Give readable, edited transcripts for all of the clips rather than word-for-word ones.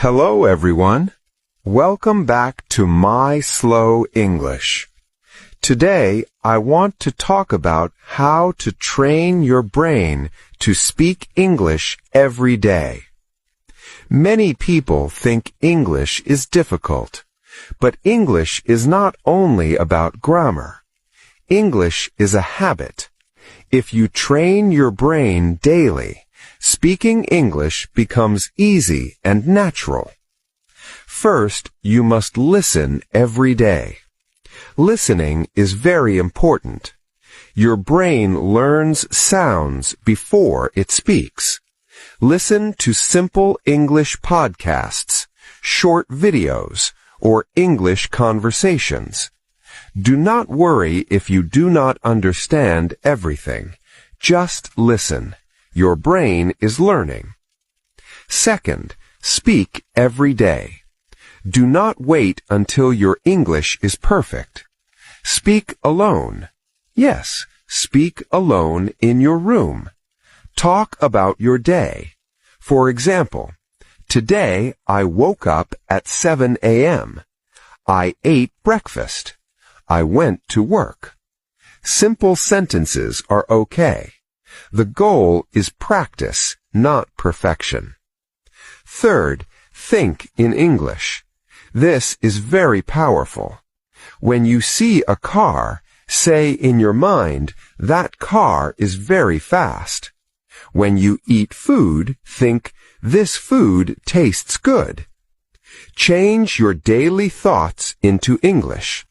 Hello, everyone. Welcome back to My Slow English. Today, I want to talk about how to train your brain to speak English every day. Many people think English is difficult, but English is not only about grammar. English is a habit. If you train your brain daily, speaking English becomes easy and natural. First, you must listen every day. Listening is very important. Your brain learns sounds before it speaks. Listen to simple English podcasts, short videos, or English conversations. Do not worry if you do not understand everything. Just listen. Your brain is learning. Second, speak every day. Do not wait until your English is perfect. Speak alone. Yes, speak alone in your room. Talk about your day. For example, today I woke up at 7 a.m. I ate breakfast. I went to work. Simple sentences are okay. The goal is practice, not perfection. Third, think in English. This is very powerful. When you see a car, say in your mind, that car is very fast. When you eat food, think, this food tastes good. Change your daily thoughts into English.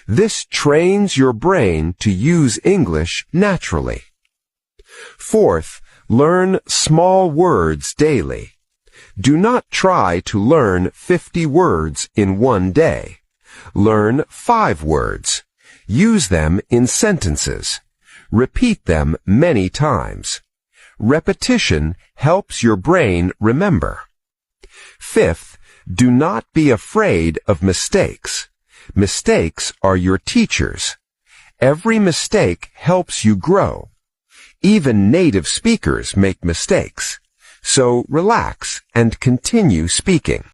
This trains your brain to use English naturally. Fourth, learn small words daily. Do not try to learn 50 words in one day. Learn 5 words. Use them in sentences. Repeat them many times. Repetition helps your brain remember. Fifth, do not be afraid of mistakes. Mistakes are your teachers. Every mistake helps you grow. Even native speakers make mistakes. So relax and continue speaking.